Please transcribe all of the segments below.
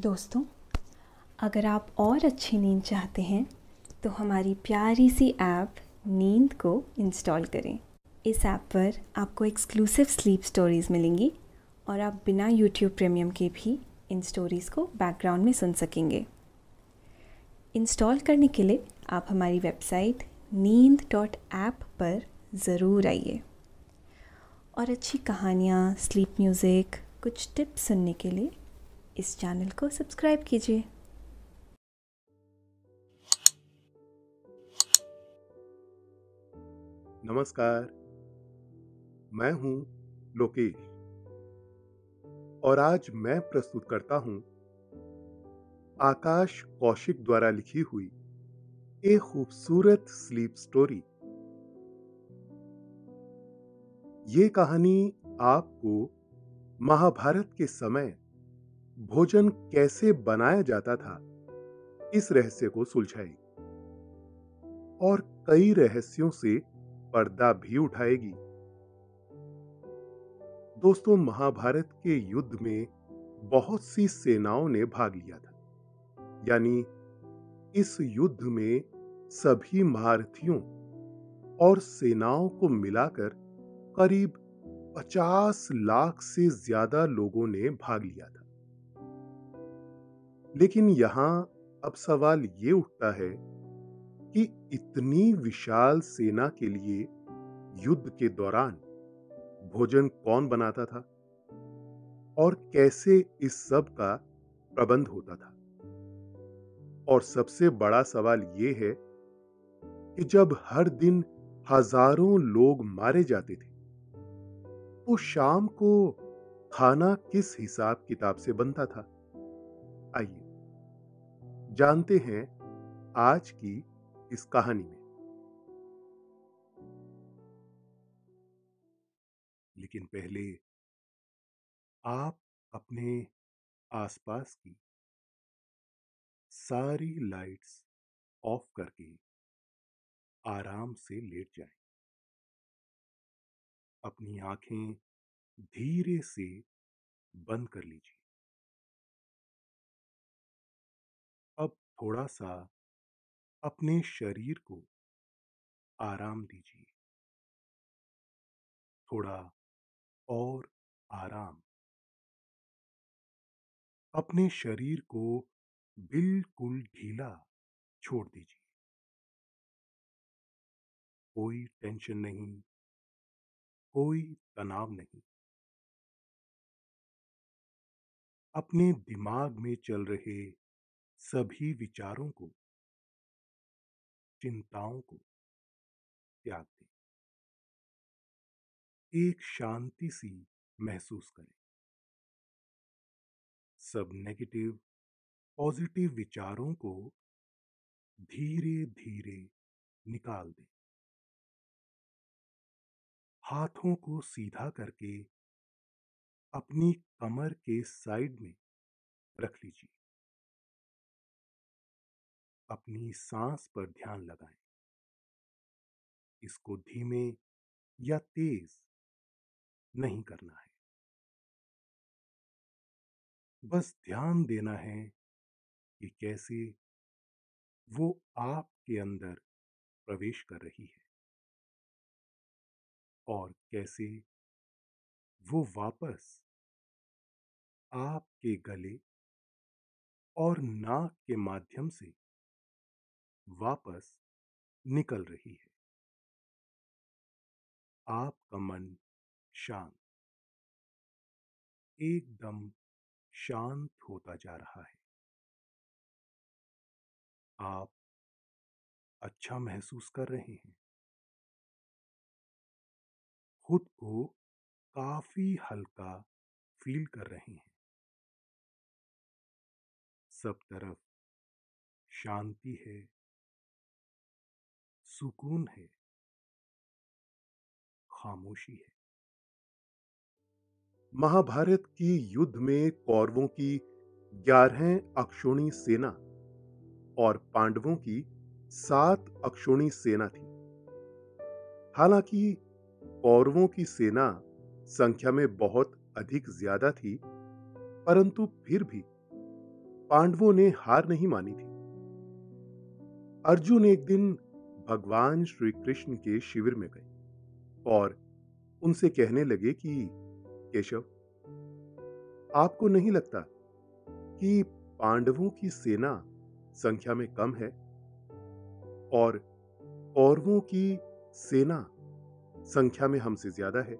दोस्तों, अगर आप और अच्छी नींद चाहते हैं तो हमारी प्यारी सी ऐप नींद को इंस्टॉल करें। इस ऐप पर आपको एक्सक्लूसिव स्लीप स्टोरीज़ मिलेंगी और आप बिना यूट्यूब प्रीमियम के भी इन स्टोरीज़ को बैकग्राउंड में सुन सकेंगे। इंस्टॉल करने के लिए आप हमारी वेबसाइट नींद.ऐप पर ज़रूर आइए और अच्छी कहानियाँ, स्लीप म्यूज़िक, कुछ टिप्स सुनने के लिए इस चैनल को सब्सक्राइब कीजिए। नमस्कार, मैं हूं लोकेश और आज मैं प्रस्तुत करता हूं आकाश कौशिक द्वारा लिखी हुई एक खूबसूरत स्लीप स्टोरी। ये कहानी आपको महाभारत के समय भोजन कैसे बनाया जाता था इस रहस्य को सुलझाएगी और कई रहस्यों से पर्दा भी उठाएगी। दोस्तों, महाभारत के युद्ध में बहुत सी सेनाओं ने भाग लिया था। यानी इस युद्ध में सभी महारथियों और सेनाओं को मिलाकर करीब 50 लाख से ज्यादा लोगों ने भाग लिया था। लेकिन यहां अब सवाल ये उठता है कि इतनी विशाल सेना के लिए युद्ध के दौरान भोजन कौन बनाता था और कैसे इस सब का प्रबंध होता था। और सबसे बड़ा सवाल यह है कि जब हर दिन हजारों लोग मारे जाते थे तो शाम को खाना किस हिसाब किताब से बनता था। आइए जानते हैं आज की इस कहानी में। लेकिन पहले आप अपने आसपास की सारी लाइट्स ऑफ करके आराम से लेट जाएं। अपनी आंखें धीरे से बंद कर लीजिए। अब थोड़ा सा अपने शरीर को आराम दीजिए। थोड़ा और आराम। अपने शरीर को बिल्कुल ढीला छोड़ दीजिए। कोई टेंशन नहीं, कोई तनाव नहीं। अपने दिमाग में चल रहे सभी विचारों को, चिंताओं को त्याग दें। एक शांति सी महसूस करें। सब नेगेटिव पॉजिटिव विचारों को धीरे धीरे निकाल दें। हाथों को सीधा करके अपनी कमर के साइड में रख लीजिए। अपनी सांस पर ध्यान लगाएं। इसको धीमे या तेज नहीं करना है। बस ध्यान देना है कि कैसे वो आपके अंदर प्रवेश कर रही है और कैसे वो वापस आपके गले और नाक के माध्यम से वापस निकल रही है। आपका मन शांत, एकदम शांत होता जा रहा है। आप अच्छा महसूस कर रहे हैं। खुद को काफी हल्का फील कर रहे हैं। सब तरफ शांति है, सुकून है, खामोशी है। महाभारत की युद्ध में कौरवों की 11 अक्षौणी सेना और पांडवों की 7 अक्षौणी सेना थी। हालांकि कौरवों की सेना संख्या में बहुत अधिक ज्यादा थी, परंतु फिर भी पांडवों ने हार नहीं मानी थी। अर्जुन एक दिन भगवान श्री कृष्ण के शिविर में गए और उनसे कहने लगे कि केशव, आपको नहीं लगता कि पांडवों की सेना संख्या में कम है और कौरवों की सेना संख्या में हमसे ज्यादा है?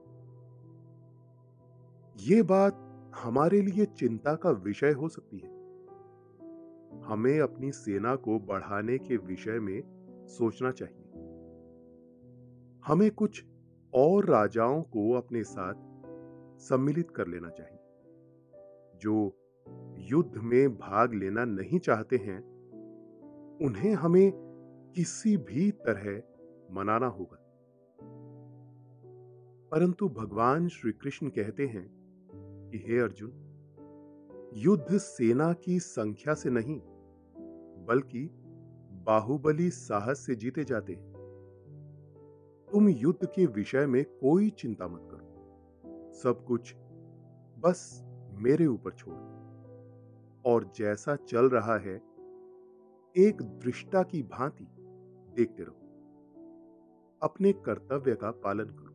यह बात हमारे लिए चिंता का विषय हो सकती है। हमें अपनी सेना को बढ़ाने के विषय में सोचना चाहिए। हमें कुछ और राजाओं को अपने साथ सम्मिलित कर लेना चाहिए जो युद्ध में भाग लेना नहीं चाहते हैं। उन्हें हमें किसी भी तरह मनाना होगा। परंतु भगवान श्री कृष्ण कहते हैं कि हे अर्जुन, युद्ध सेना की संख्या से नहीं बल्कि बाहुबली साहस से जीते जाते हैं। तुम युद्ध के विषय में कोई चिंता मत करो, सब कुछ बस मेरे ऊपर छोड़ दो और जैसा चल रहा है एक दृष्टा की भांति देखते रहो। अपने कर्तव्य का पालन करो।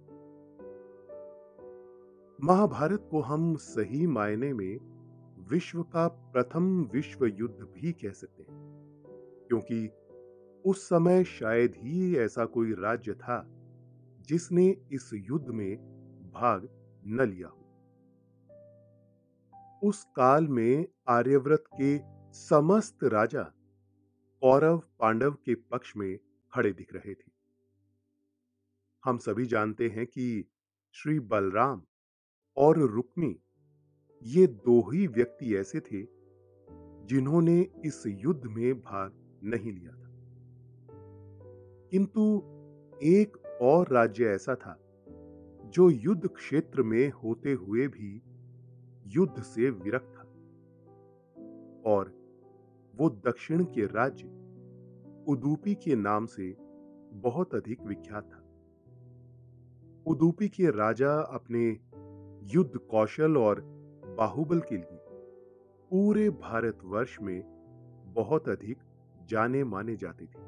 महाभारत को हम सही मायने में विश्व का प्रथम विश्व युद्ध भी कह सकते हैं, क्योंकि उस समय शायद ही ऐसा कोई राज्य था जिसने इस युद्ध में भाग न लिया हो। उस काल में आर्यव्रत के समस्त राजा कौरव पांडव के पक्ष में खड़े दिख रहे थे। हम सभी जानते हैं कि श्री बलराम और रुक्मी ये दो ही व्यक्ति ऐसे थे जिन्होंने इस युद्ध में भाग नहीं लिया था। किंतु एक और राज्य ऐसा था जो युद्ध क्षेत्र में होते हुए भी युद्ध से विरक्त था, और वो दक्षिण के राज्य उदुपी के नाम से बहुत अधिक विख्यात था। उदुपी के राजा अपने युद्ध कौशल और बाहुबल के लिए पूरे भारतवर्ष में बहुत अधिक जाने माने जाते थे।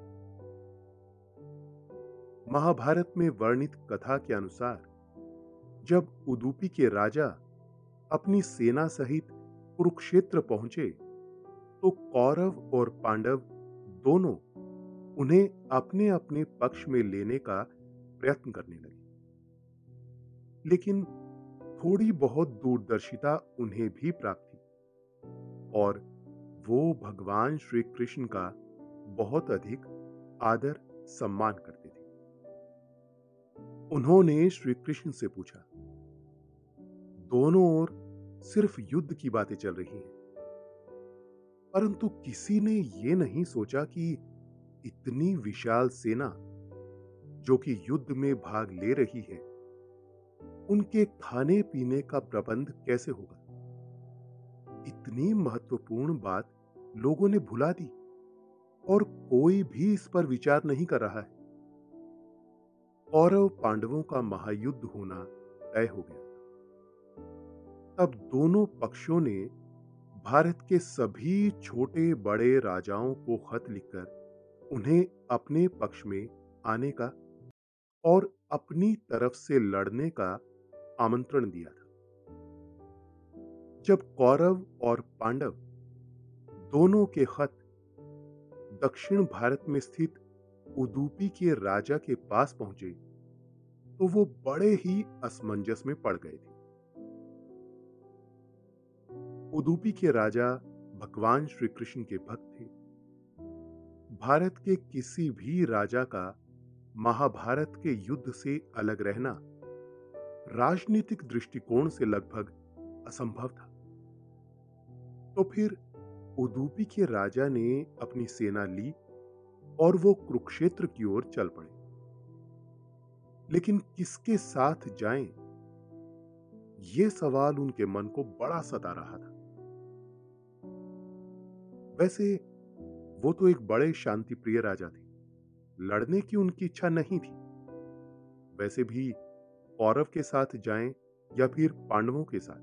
महाभारत में वर्णित कथा के अनुसार जब उदुपी के राजा अपनी सेना सहित कुरुक्षेत्र पहुंचे तो कौरव और पांडव दोनों उन्हें अपने अपने पक्ष में लेने का प्रयत्न करने लगे, लेकिन थोड़ी बहुत दूरदर्शिता उन्हें भी प्राप्त थी और वो भगवान श्री कृष्ण का बहुत अधिक आदर सम्मान करते थे। उन्होंने श्री कृष्ण से पूछा, दोनों ओर सिर्फ युद्ध की बातें चल रही हैं, परंतु किसी ने यह नहीं सोचा कि इतनी विशाल सेना जो कि युद्ध में भाग ले रही है, उनके खाने पीने का प्रबंध कैसे होगा। इतनी महत्वपूर्ण बात लोगों ने भुला दी और कोई भी इस पर विचार नहीं कर रहा है। कौरव पांडवों का महायुद्ध होना तय हो गया। तब दोनों पक्षों ने भारत के सभी छोटे बड़े राजाओं को खत लिखकर उन्हें अपने पक्ष में आने का और अपनी तरफ से लड़ने का आमंत्रण दिया था। जब कौरव और पांडव दोनों के खत दक्षिण भारत में स्थित उदुपी के राजा के पास पहुंचे तो वो बड़े ही असमंजस में पड़ गए थे। उदुपी के राजा भगवान श्री कृष्ण के भक्त थे। भारत के किसी भी राजा का महाभारत के युद्ध से अलग रहना राजनीतिक दृष्टिकोण से लगभग असंभव था। तो फिर उदुपी के राजा ने अपनी सेना ली और वो कुरुक्षेत्र की ओर चल पड़े। लेकिन किसके साथ जाएं, यह सवाल उनके मन को बड़ा सता रहा था। वैसे वो तो एक बड़े शांति प्रिय राजा थे, लड़ने की उनकी इच्छा नहीं थी। वैसे भी कौरव के साथ जाएं या फिर पांडवों के साथ,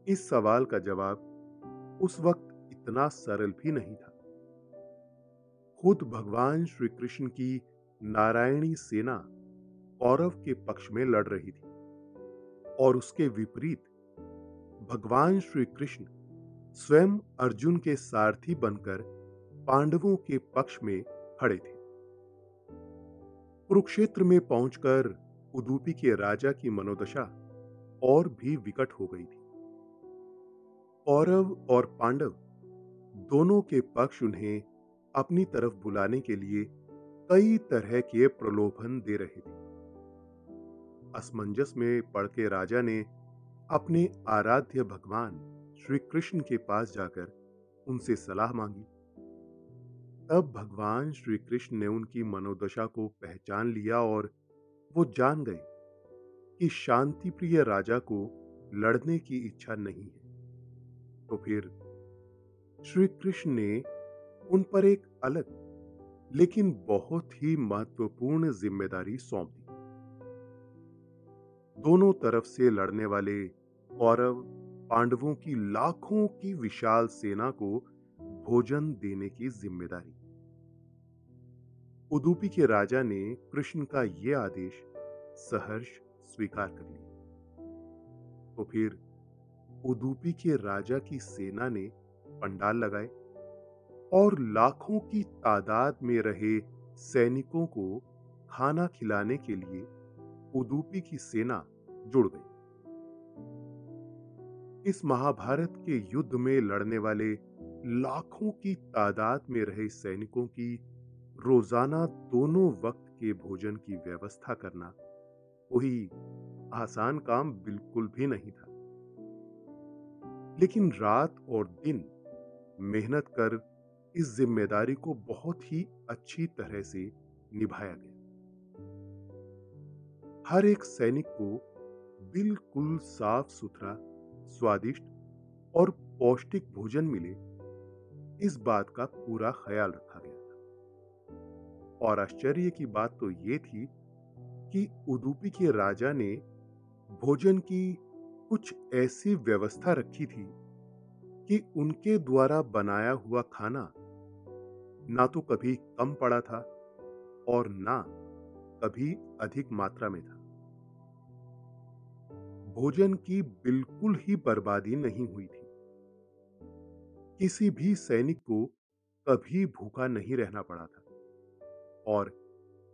इस सवाल का जवाब उस वक्त इतना सरल भी नहीं था। खुद भगवान श्री कृष्ण की नारायणी सेना कौरव के पक्ष में लड़ रही थी और उसके विपरीत भगवान श्री कृष्ण स्वयं अर्जुन के सारथी बनकर पांडवों के पक्ष में खड़े थे। कुरुक्षेत्र में पहुंचकर उदूपी के राजा की मनोदशा और भी विकट हो गई थी। कौरव और पांडव दोनों के पक्ष उन्हें अपनी तरफ बुलाने के लिए कई तरह के प्रलोभन दे रहे थे। असमंजस में पड़ के राजा ने अपने आराध्य भगवान श्री कृष्ण के पास जाकर उनसे सलाह मांगी। तब भगवान श्री कृष्ण ने उनकी मनोदशा को पहचान लिया और वो जान गए कि शांति प्रिय राजा को लड़ने की इच्छा नहीं है। तो फिर श्री कृष्ण ने उन पर एक अलग लेकिन बहुत ही महत्वपूर्ण जिम्मेदारी सौंप दी। दोनों तरफ से लड़ने वाले कौरव पांडवों की लाखों की विशाल सेना को भोजन देने की जिम्मेदारी। उदूपी के राजा ने कृष्ण का यह आदेश सहर्ष स्वीकार कर लिया। तो फिर उदूपी के राजा की सेना ने पंडाल लगाए और लाखों की तादाद में रहे सैनिकों को खाना खिलाने के लिए उदूपी की सेना जुड़ गई। इस महाभारत के युद्ध में लड़ने वाले लाखों की तादाद में रहे सैनिकों की रोजाना दोनों वक्त के भोजन की व्यवस्था करना कोई आसान काम बिल्कुल भी नहीं था। लेकिन रात और दिन मेहनत कर इस जिम्मेदारी को बहुत ही अच्छी तरह से निभाया गया। हर एक सैनिक को बिल्कुल साफ सुथरा, स्वादिष्ट और पौष्टिक भोजन मिले, इस बात का पूरा ख्याल रखा गया था। और आश्चर्य की बात तो यह थी कि उदूपी के राजा ने भोजन की कुछ ऐसी व्यवस्था रखी थी कि उनके द्वारा बनाया हुआ खाना ना तो कभी कम पड़ा था और ना कभी अधिक मात्रा में था। भोजन की बिल्कुल ही बर्बादी नहीं हुई थी। किसी भी सैनिक को कभी भूखा नहीं रहना पड़ा था और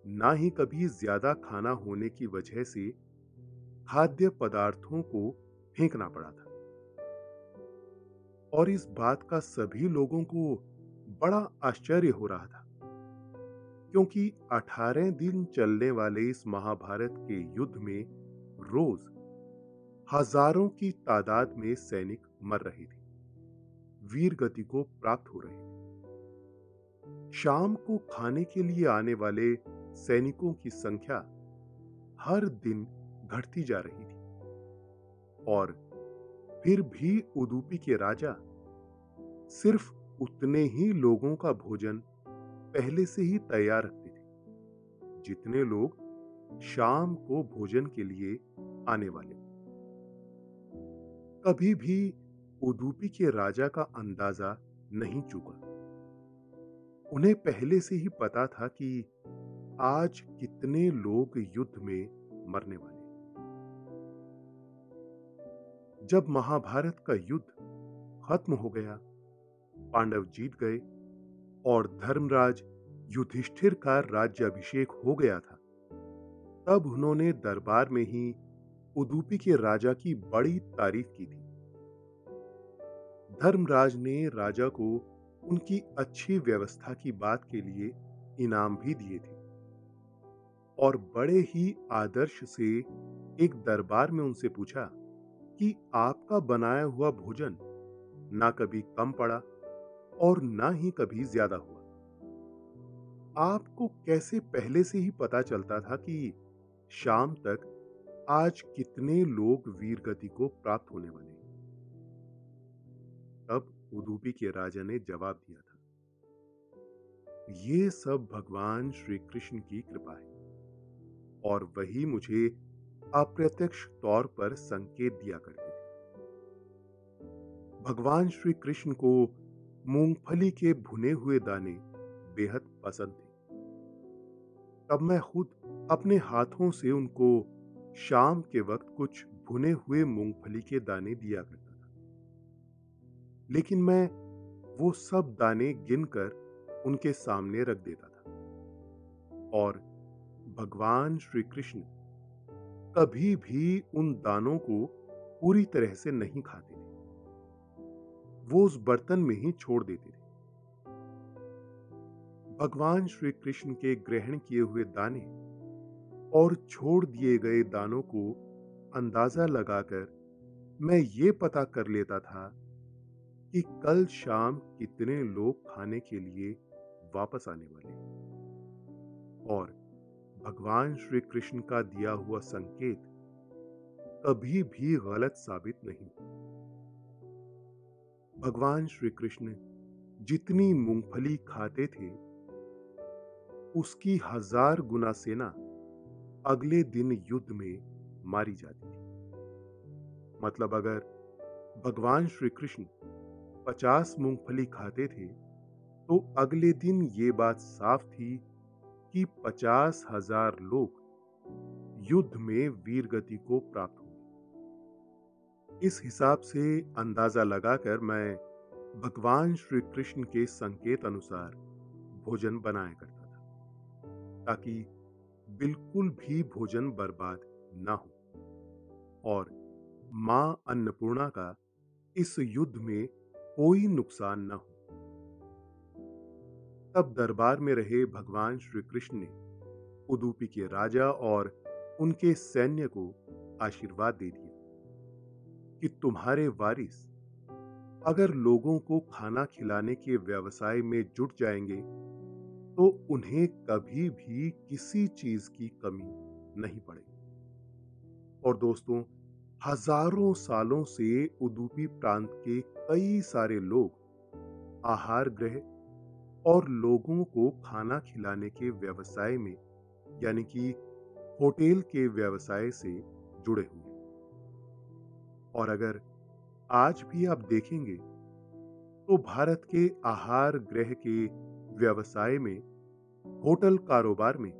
ना ही कभी ज्यादा खाना होने की वजह से खाद्य पदार्थों को फेंकना पड़ा था। और इस बात का सभी लोगों को बड़ा आश्चर्य हो रहा था, क्योंकि 18 दिन चलने वाले इस महाभारत के युद्ध में रोज हजारों की तादाद में सैनिक मर रहे थे, वीर गति को प्राप्त हो रहे थे। शाम को खाने के लिए आने वाले सैनिकों की संख्या हर दिन घटती जा रही थी और फिर भी उदूपी के राजा सिर्फ उतने ही लोगों का भोजन पहले से ही तैयार रखते थे जितने लोग शाम को भोजन के लिए आने वाले। कभी भी उदूपी के राजा का अंदाजा नहीं चूका। उन्हें पहले से ही पता था कि आज कितने लोग युद्ध में मरने वाले। जब महाभारत का युद्ध खत्म हो गया, पांडव जीत गए और धर्मराज युधिष्ठिर का राज्याभिषेक हो गया था, तब उन्होंने दरबार में ही उदूपी के राजा की बड़ी तारीफ की थी। धर्मराज ने राजा को उनकी अच्छी व्यवस्था की बात के लिए इनाम भी दिए थे और बड़े ही आदर्श से एक दरबार में उनसे पूछा कि आपका बनाया हुआ भोजन ना कभी कम पड़ा और ना ही कभी ज्यादा हुआ। आपको कैसे पहले से ही पता चलता था कि शाम तक आज कितने लोग वीर गति को प्राप्त होने वाले हैं? तब उदूपी के राजा ने जवाब दिया था, ये सब भगवान श्री कृष्ण की कृपा है और वही मुझे अप्रत्यक्ष तौर पर संकेत दिया करते थे। भगवान श्री कृष्ण को मूंगफली के भुने हुए दाने बेहद पसंद थे। तब मैं खुद अपने हाथों से उनको शाम के वक्त कुछ भुने हुए मूंगफली के दाने दिया करता था। लेकिन मैं वो सब दाने गिनकर उनके सामने रख देता था और भगवान श्री कृष्ण कभी भी उन दानों को पूरी तरह से नहीं खाते थे। वो उस बर्तन में ही छोड़ देते थे। भगवान श्री कृष्ण के ग्रहण किए हुए दाने और छोड़ दिए गए दानों को अंदाजा लगाकर मैं ये पता कर लेता था कि कल शाम कितने लोग खाने के लिए वापस आने वाले हैं। और भगवान श्री कृष्ण का दिया हुआ संकेत कभी भी गलत साबित नहीं। भगवान श्री कृष्ण जितनी मूंगफली खाते थे उसकी 1000 गुना सेना अगले दिन युद्ध में मारी जाती थी। मतलब अगर भगवान श्री कृष्ण 50 मूंगफली खाते थे तो अगले दिन ये बात साफ थी कि 50,000 लोग युद्ध में वीर गति को प्राप्त हुए। इस हिसाब से अंदाजा लगाकर मैं भगवान श्री कृष्ण के संकेत अनुसार भोजन बनाया करता था ताकि बिल्कुल भी भोजन बर्बाद ना हो और मां अन्नपूर्णा का इस युद्ध में कोई नुकसान ना हो। तब दरबार में रहे भगवान श्री कृष्ण ने उदुपी के राजा और उनके सैन्य को आशीर्वाद दे दिया कि तुम्हारे वारिस अगर लोगों को खाना खिलाने के व्यवसाय में जुट जाएंगे तो उन्हें कभी भी किसी चीज की कमी नहीं पड़ेगी। और दोस्तों, हजारों सालों से उदुपी प्रांत के कई सारे लोग आहार गृह और लोगों को खाना खिलाने के व्यवसाय में यानी कि होटल के व्यवसाय से जुड़े हुए हैं। और अगर आज भी आप देखेंगे तो भारत के आहार गृह के व्यवसाय में होटल कारोबार में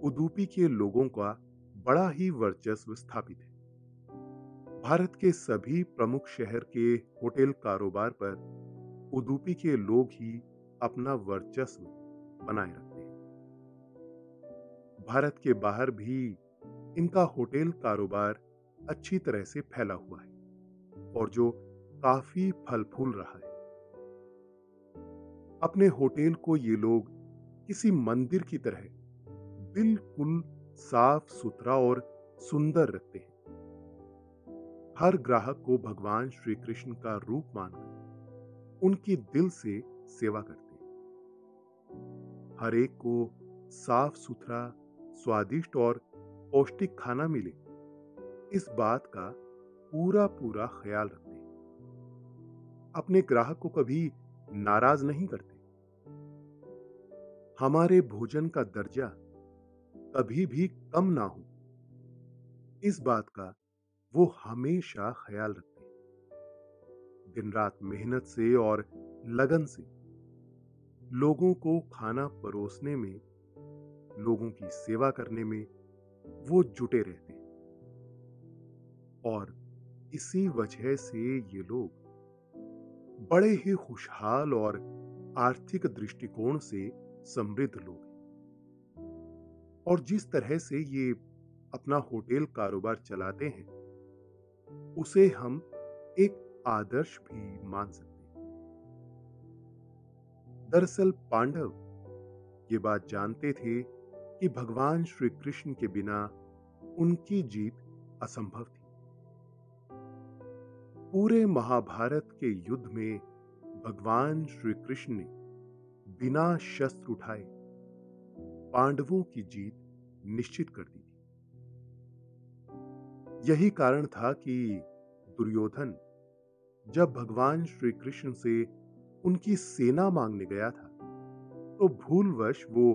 उदुपी के लोगों का बड़ा ही वर्चस्व स्थापित है। भारत के सभी प्रमुख शहर के होटल कारोबार पर उदुपी के लोग ही अपना वर्चस्व बनाए रखते हैं। भारत के बाहर भी इनका होटल कारोबार अच्छी तरह से फैला हुआ है और जो काफी फल फूल रहा है। अपने होटल को ये लोग किसी मंदिर की तरह बिल्कुल साफ सुथरा और सुंदर रखते हैं। हर ग्राहक को भगवान श्री कृष्ण का रूप मानकर उनकी दिल से सेवा करते हैं। हर एक को साफ सुथरा, स्वादिष्ट और पौष्टिक खाना मिले, इस बात का पूरा पूरा ख्याल रखते हैं। अपने ग्राहक को कभी नाराज नहीं करते। हमारे भोजन का दर्जा कभी भी कम ना हो, इस बात का वो हमेशा ख्याल रखते हैं। दिन रात मेहनत से और लगन से लोगों को खाना परोसने में, लोगों की सेवा करने में वो जुटे रहते हैं। और इसी वजह से ये लोग बड़े ही खुशहाल और आर्थिक दृष्टिकोण से समृद्ध लोग हैं। और जिस तरह से ये अपना होटल कारोबार चलाते हैं उसे हम एक आदर्श भी मान सकते हैं। दरअसल पांडव ये बात जानते थे कि भगवान श्री कृष्ण के बिना उनकी जीत असंभव थी। पूरे महाभारत के युद्ध में भगवान श्री कृष्ण ने बिना शस्त्र उठाए पांडवों की जीत निश्चित कर दी थी। यही कारण था कि दुर्योधन जब भगवान श्री कृष्ण से उनकी सेना मांगने गया था तो भूलवश वो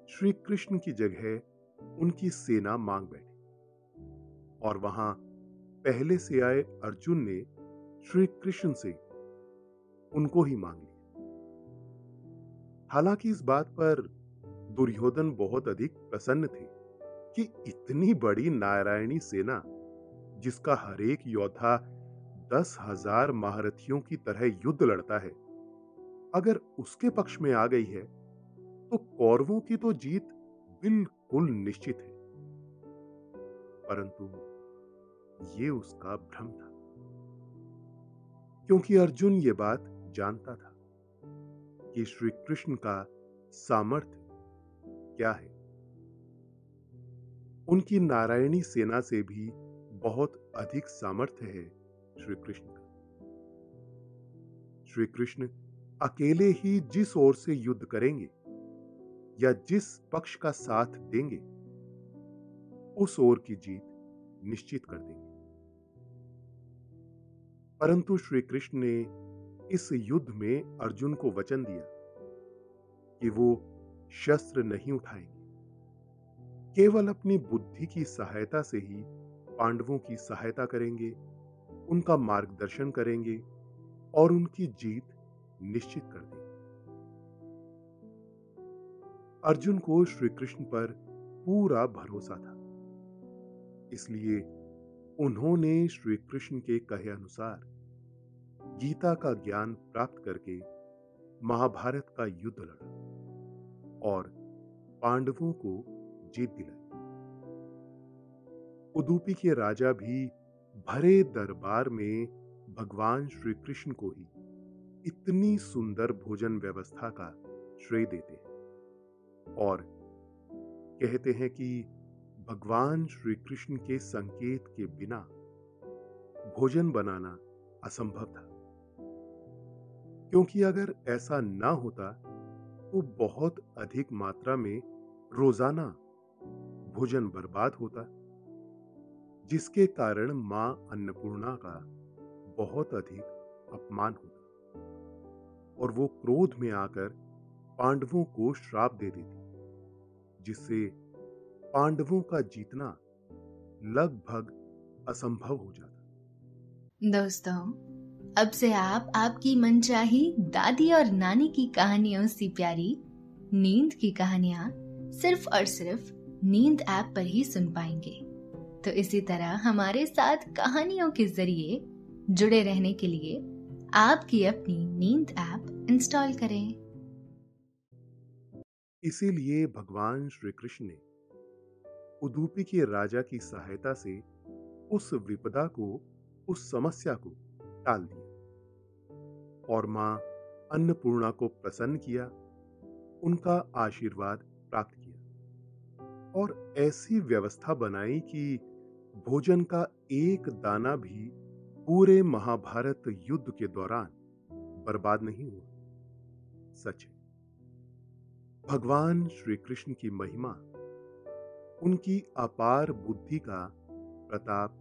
श्री कृष्ण की जगह उनकी सेना मांग बैठे और वहां पहले से आए अर्जुन ने श्री कृष्ण से उनको ही मांग लिया। हालांकि इस बात पर दुर्योधन बहुत अधिक प्रसन्न थे कि इतनी बड़ी नारायणी सेना, जिसका हर एक योद्धा 10,000 महारथियों की तरह युद्ध लड़ता है, अगर उसके पक्ष में आ गई है तो कौरवों की तो जीत बिल्कुल निश्चित है। परंतु ये उसका भ्रम था, क्योंकि अर्जुन ये बात जानता था कि श्री कृष्ण का सामर्थ्य क्या है। उनकी नारायणी सेना से भी बहुत अधिक सामर्थ्य है श्री कृष्ण का। श्री कृष्ण अकेले ही जिस ओर से युद्ध करेंगे या जिस पक्ष का साथ देंगे, उस ओर की जीत निश्चित कर देंगे। परंतु श्री कृष्ण ने इस युद्ध में अर्जुन को वचन दिया कि वो शस्त्र नहीं उठाएंगे, केवल अपनी बुद्धि की सहायता से ही पांडवों की सहायता करेंगे, उनका मार्गदर्शन करेंगे और उनकी जीत निश्चित कर देंगे। अर्जुन को श्री कृष्ण पर पूरा भरोसा था, इसलिए उन्होंने श्री कृष्ण के कहे अनुसार गीता का ज्ञान प्राप्त करके महाभारत का युद्ध लड़ा और पांडवों को जीत दिलाई। उदुपी के राजा भी भरे दरबार में भगवान श्री कृष्ण को ही इतनी सुंदर भोजन व्यवस्था का श्रेय देते हैं और कहते हैं कि भगवान श्री कृष्ण के संकेत के बिना भोजन बनाना असंभव था, क्योंकि अगर ऐसा ना होता तो बहुत अधिक मात्रा में रोजाना भोजन बर्बाद होता, जिसके कारण मां अन्नपूर्णा का बहुत अधिक अपमान होता और वो क्रोध में आकर पांडवों को श्राप दे देती, जिससे पांडवों का जीतना लगभग असंभव हो जाता। दोस्तों, अब से आप आपकी मनचाही दादी और नानी की कहानियों से प्यारी नींद की कहानियां सिर्फ और सिर्फ नींद ऐप पर ही सुन पाएंगे। तो इसी तरह हमारे साथ कहानियों के जरिए जुड़े रहने के लिए आपकी अपनी नींद ऐप इंस्टॉल करें। इसीलिए भगवान श्री कृष्ण ने उदुपी के राजा की सहायता से उस विपदा को, उस समस्या को टाल दिया और मां अन्नपूर्णा को प्रसन्न किया, उनका आशीर्वाद प्राप्त किया और ऐसी व्यवस्था बनाई कि भोजन का एक दाना भी पूरे महाभारत युद्ध के दौरान बर्बाद नहीं हुआ। सच है, भगवान श्री कृष्ण की महिमा, उनकी अपार बुद्धि का प्रताप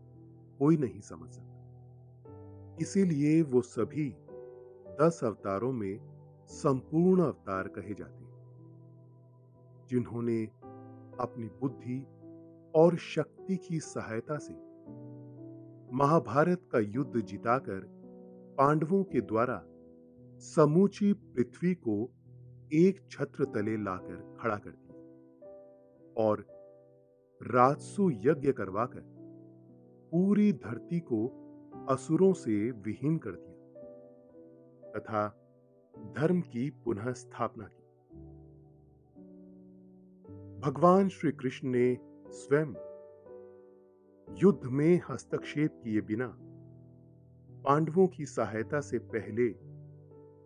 कोई नहीं समझ सकता। इसीलिए वो सभी 10 अवतारों में संपूर्ण अवतार कहे जाते हैं, जिन्होंने अपनी बुद्धि और शक्ति की सहायता से महाभारत का युद्ध जिताकर पांडवों के द्वारा समूची पृथ्वी को एक छत्र तले लाकर खड़ा कर दिया और राजसु यज्ञ करवाकर पूरी धरती को असुरों से विहीन कर दिया तथा धर्म की पुनः स्थापना की। भगवान श्री कृष्ण ने स्वयं युद्ध में हस्तक्षेप किए बिना पांडवों की सहायता से पहले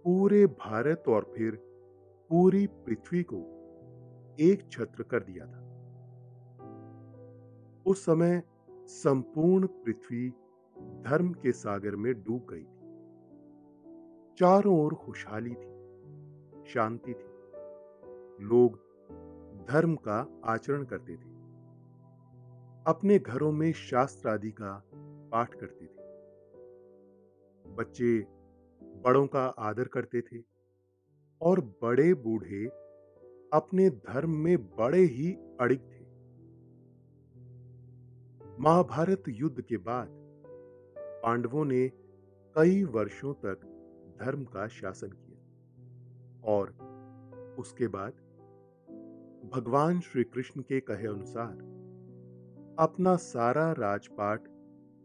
पूरे भारत और फिर पूरी पृथ्वी को एक छत्र कर दिया था। उस समय संपूर्ण पृथ्वी धर्म के सागर में डूब गई थी। चारों ओर खुशहाली थी, शांति थी। लोग धर्म का आचरण करते थे, अपने घरों में शास्त्र आदि का पाठ करते थे, बच्चे बड़ों का आदर करते थे और बड़े बूढ़े अपने धर्म में बड़े ही अड़िग थे। महाभारत युद्ध के बाद पांडवों ने कई वर्षों तक धर्म का शासन किया और उसके बाद भगवान श्री कृष्ण के कहे अनुसार अपना सारा राजपाट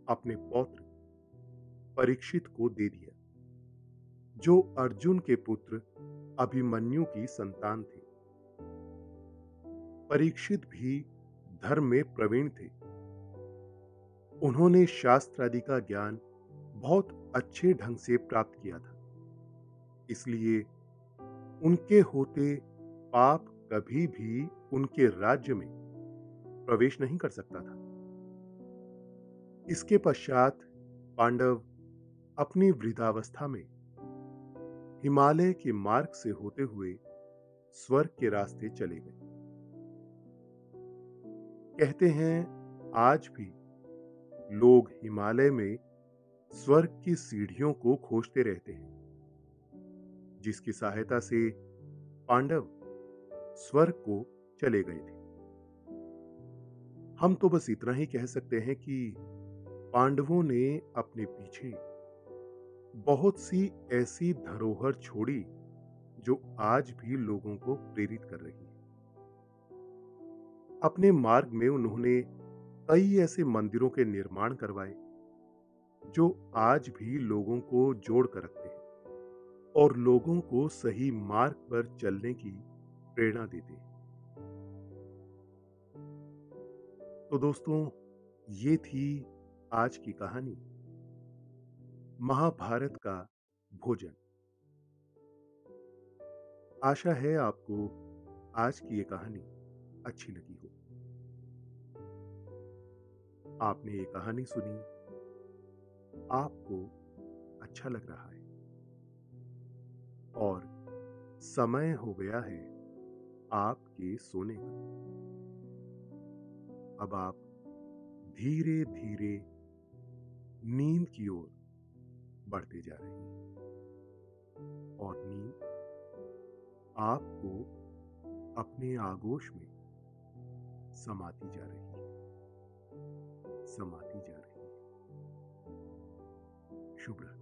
अपने पौत्र परीक्षित को दे दिया, जो अर्जुन के पुत्र अभिमन्यु की संतान थे। परीक्षित भी धर्म में प्रवीण थे। उन्होंने शास्त्र आदि का ज्ञान बहुत अच्छे ढंग से प्राप्त किया था, इसलिए उनके होते पाप कभी भी उनके राज्य में प्रवेश नहीं कर सकता था। इसके पश्चात पांडव अपनी वृद्धावस्था में हिमालय के मार्ग से होते हुए स्वर्ग के रास्ते चले गए। कहते हैं आज भी लोग हिमालय में स्वर्ग की सीढ़ियों को खोजते रहते हैं, जिसकी सहायता से पांडव स्वर्ग को चले गए थे। हम तो बस इतना ही कह सकते हैं कि पांडवों ने अपने पीछे बहुत सी ऐसी धरोहर छोड़ी जो आज भी लोगों को प्रेरित कर रही है। अपने मार्ग में उन्होंने कई ऐसे मंदिरों के निर्माण करवाए जो आज भी लोगों को जोड़ कर रखते हैं और लोगों को सही मार्ग पर चलने की प्रेरणा देते हैं। तो दोस्तों, ये थी आज की कहानी, महाभारत का भोजन। आशा है आपको आज की ये कहानी अच्छी लगी हो। आपने ये कहानी सुनी, आपको अच्छा लग रहा है और समय हो गया है आपके सोने का। अब आप धीरे धीरे नींद की ओर बढ़ते जा रहे हैं और नींद आपको अपने आगोश में समाती जा रही है, समाती जा रही है। शुभ रात्रि।